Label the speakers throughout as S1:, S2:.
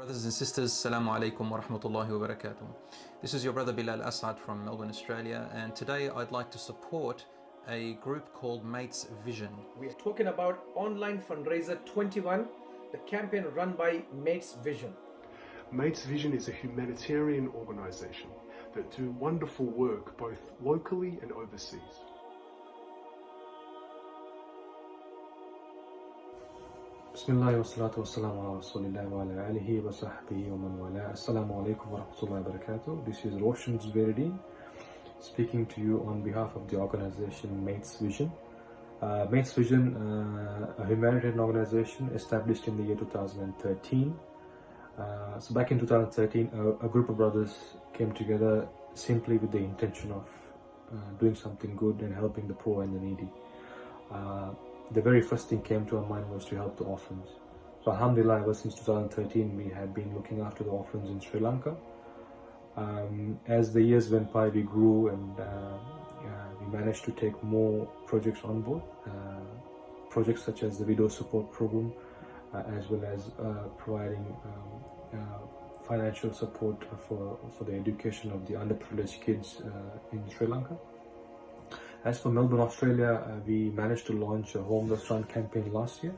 S1: Brothers and sisters, Assalamu alaikum wa rahmatullahi wa barakatuh. This is your brother Bilal Asad from Melbourne, Australia, and today I'd like to support a group called Mates Vision.
S2: We are talking about Online Fundraiser 21, the campaign run by Mates Vision.
S3: Mates Vision is a humanitarian organisation that do wonderful work both locally and overseas.
S4: Bismillah wa salatu wa salam ala rasulillah wa ala alihi wa sahbihi wa man wala. Assalamu alaikum wa rahmatullahi wa barakatuh. This is Roshan Zubairuddin speaking to you on behalf of the organization Mates Vision. Mates Vision, a humanitarian organization established in the year 2013. So back in 2013, a group of brothers came together simply with the intention of doing something good and helping the poor and the needy. The very first thing came to our mind was to help the orphans. So alhamdulillah, ever since 2013 we have been looking after the orphans in Sri Lanka. As the years went by, we grew and we managed to take more projects on board. Projects such as the Widow Support Program, as well as providing financial support for the education of the underprivileged kids in Sri Lanka. As for Melbourne, Australia, we managed to launch a homeless run campaign last year.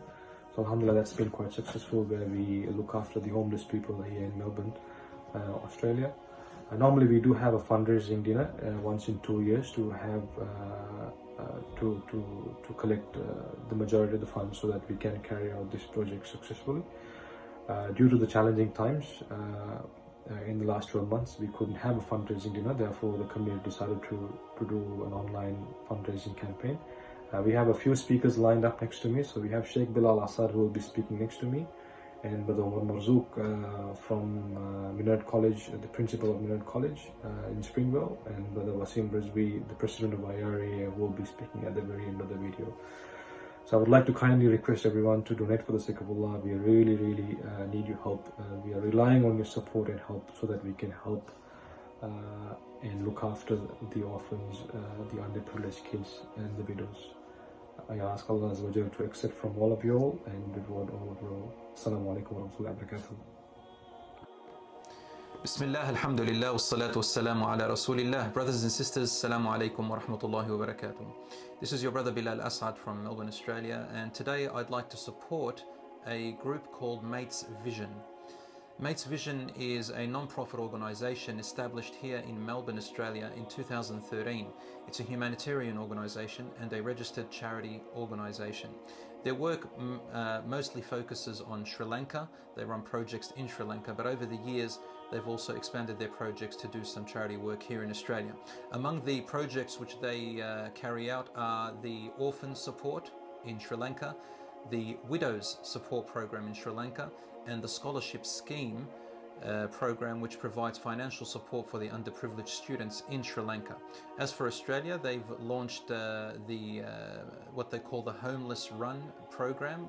S4: So alhamdulillah, that's been quite successful, where we look after the homeless people here in Melbourne, Australia. Normally we do have a fundraising dinner once in 2 years to have to collect the majority of the funds so that we can carry out this project successfully. Due to the challenging times in the last 12 months, we couldn't have a fundraising dinner. Therefore, the community decided to do an online fundraising campaign. We have a few speakers lined up next to me. So we have Sheikh Bilal Asad, who will be speaking next to me, and Brother Omar Marzouk from Minard College, the principal of Minard College in Springvale, and Brother Wasim Rizvi, the president of IRA, will be speaking at the very end of the video. So I would like to kindly request everyone to donate for the sake of Allah. We really need your help. We are relying on your support and help so that we can help and look after the orphans, the underprivileged kids and the widows. I ask Allah Azza wa Jalla to accept from all of you all and reward all of you all. Assalamu alaikum wa rahmatullahi wa barakatuh.
S1: Bismillah, alhamdulillah, wassalatu wassalamu ala rasulillah. Brothers and sisters, Assalamu alaikum wa rahmatullahi wa barakatuh. This is your brother Bilal Asad from Melbourne, Australia, and today I'd like to support a group called Mates Vision. Mates Vision is a non-profit organisation established here in Melbourne, Australia in 2013. It's a humanitarian organisation and a registered charity organisation. Their work mostly focuses on Sri Lanka. They run projects in Sri Lanka, but over the years they've also expanded their projects to do some charity work here in Australia. Among the projects which they carry out are the orphan support in Sri Lanka, the Widows Support Program in Sri Lanka, and the Scholarship Scheme program, which provides financial support for the underprivileged students in Sri Lanka. As for Australia, they've launched what they call the Homeless Run program,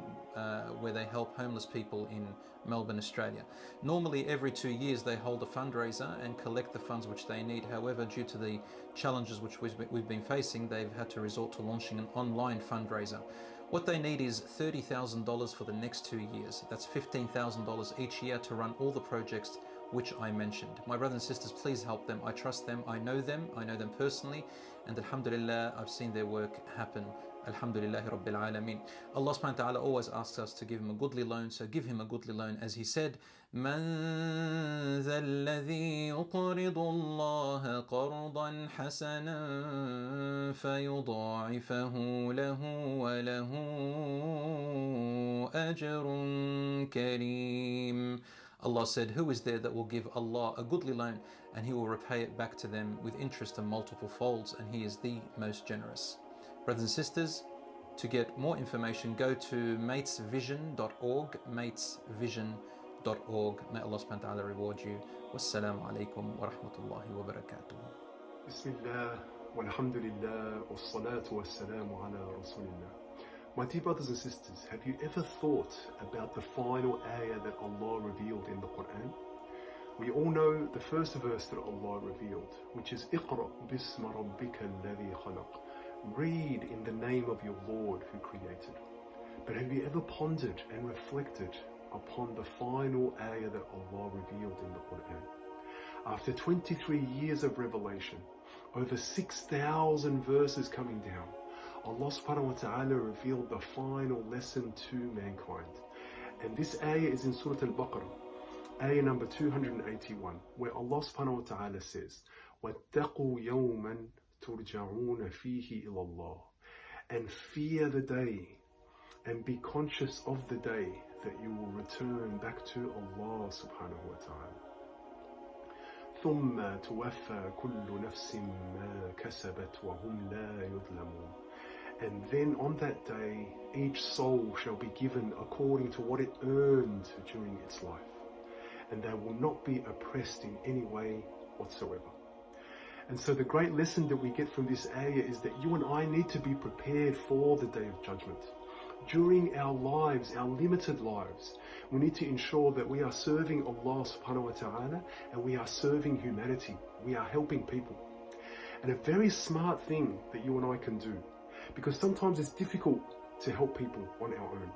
S1: where they help homeless people in Melbourne, Australia. Normally every 2 years they hold a fundraiser and collect the funds which they need. However, due to the challenges which we've been facing, they've had to resort to launching an online fundraiser. What they need is $30,000 for the next 2 years. That's $15,000 each year to run all the projects which I mentioned. My brothers and sisters, please help them. I trust them. I know them personally, and alhamdulillah, I've seen their work happen. Alhamdulillahi Rabbil Alameen. Allah subhanahu wa ta'ala always asks us to give him a goodly loan, so give him a goodly loan. As he said, مَنْ ذَا الَّذِي يُقْرِضُ اللَّهَ قَرْضًا حَسَنًا فَيُضَاعِفَهُ لَهُ وَلَهُ أَجْرٌ كَرِيمٌ. Allah said, who is there that will give Allah a goodly loan and he will repay it back to them with interest and multiple folds, and he is the most generous. Brothers and sisters, to get more information, go to matesvision.org, matesvision.org. May Allah subhanahu wa ta'ala reward you. Wassalamu alaikum wa rahmatullahi wa barakatuh.
S3: Bismillah, walhamdulillah, wassalatu wassalamu ala rasulillah. My dear brothers and sisters, have you ever thought about the final ayah that Allah revealed in the Quran? We all know the first verse that Allah revealed, which is اقرأ باسم ربك الذي خلق. Read in the name of your Lord who created. But have you ever pondered and reflected upon the final ayah that Allah revealed in the Quran. After 23 years of revelation, over 6,000 verses coming down, Allah subhanahu wa ta'ala revealed the final lesson to mankind. And this ayah is in Surah Al-Baqarah, ayah number 281, where Allah subhanahu wa ta'ala says, وَاتَّقُوا يَوْمًا تُرْجَعُونَ فِيهِ إِلَى اللَّهِ. And fear the day, and be conscious of the day that you will return back to Allah subhanahu wa ta'ala. ثُمَّ تُوَفَّى كُلُّ نَفْسٍ مَا كَسَبَتْ وَهُمْ لَا يُظْلَمُونَ. And then on that day, each soul shall be given according to what it earned during its life, and they will not be oppressed in any way whatsoever. And so the great lesson that we get from this ayah is that you and I need to be prepared for the day of judgment. During our lives, our limited lives, we need to ensure that we are serving Allah subhanahu wa ta'ala and we are serving humanity. We are helping people. And a very smart thing that you and I can do, because sometimes it's difficult to help people on our own.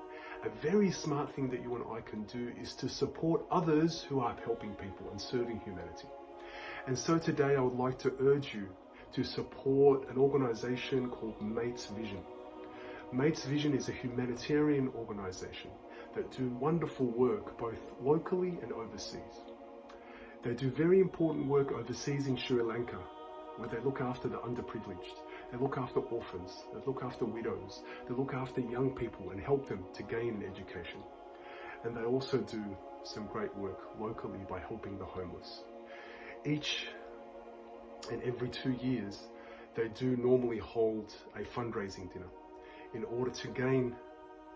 S3: A very smart thing that you and I can do is to support others who are helping people and serving humanity. And so today I would like to urge you to support an organization called Mates Vision. Mates Vision is a humanitarian organization that do wonderful work both locally and overseas. They do very important work overseas in Sri Lanka, where they look after the underprivileged, they look after orphans, they look after widows, they look after young people and help them to gain an education. And they also do some great work locally by helping the homeless. Each and every 2 years, they do normally hold a fundraising dinner in order to gain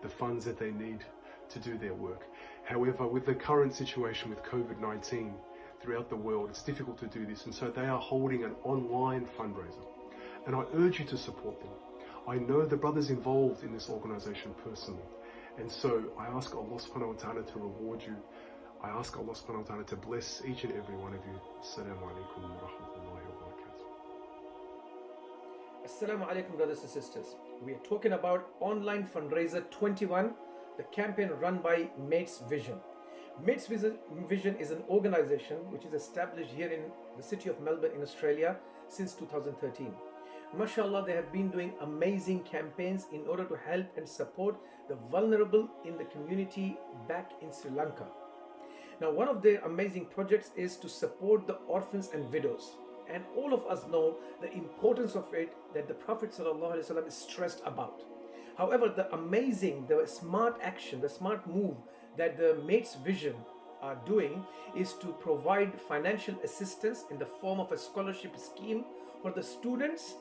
S3: the funds that they need to do their work. However, with the current situation with COVID-19 throughout the world, it's difficult to do this, and so they are holding an online fundraiser. And I urge you to support them. I know the brothers involved in this organization personally, and so I ask Allah subhanahu wa ta'ala to reward you. I ask Allah subhanahu wa ta'ala to bless each and every one of you. Assalamu alaikum wa rahmatullahi wa barakatuh.
S2: Assalamu alaikum, brothers and sisters. We are talking about Online Fundraiser 21, the campaign run by Mates Vision. Mates Vision is an organization which is established here in the city of Melbourne in Australia since 2013. MashaAllah, they have been doing amazing campaigns in order to help and support the vulnerable in the community back in Sri Lanka. Now, one of their amazing projects is to support the orphans and widows. And all of us know the importance of it that the Prophet ﷺ is stressed about. However, the smart action, the smart move that the Mates Vision are doing is to provide financial assistance in the form of a scholarship scheme for the students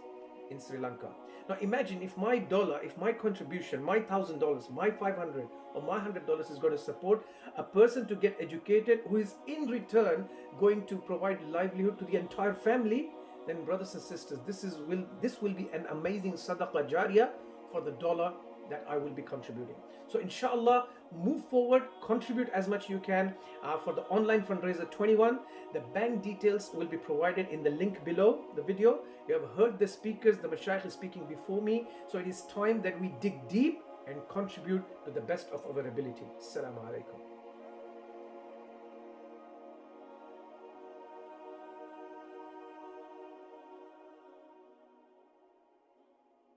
S2: in Sri Lanka. Now imagine if my dollar, if my contribution, my $1,000, my $500 or my $100 is going to support a person to get educated who is in return going to provide livelihood to the entire family, then brothers and sisters, this will be an amazing sadaqah jariyah for the dollar that I will be contributing. So inshallah, move forward, contribute as much you can for the Online Fundraiser 21. The bank details will be provided in the link below the video. You have heard the speakers, the Mashaykh is speaking before me. So it is time that we dig deep and contribute to the best of our ability. Assalamu alaikum.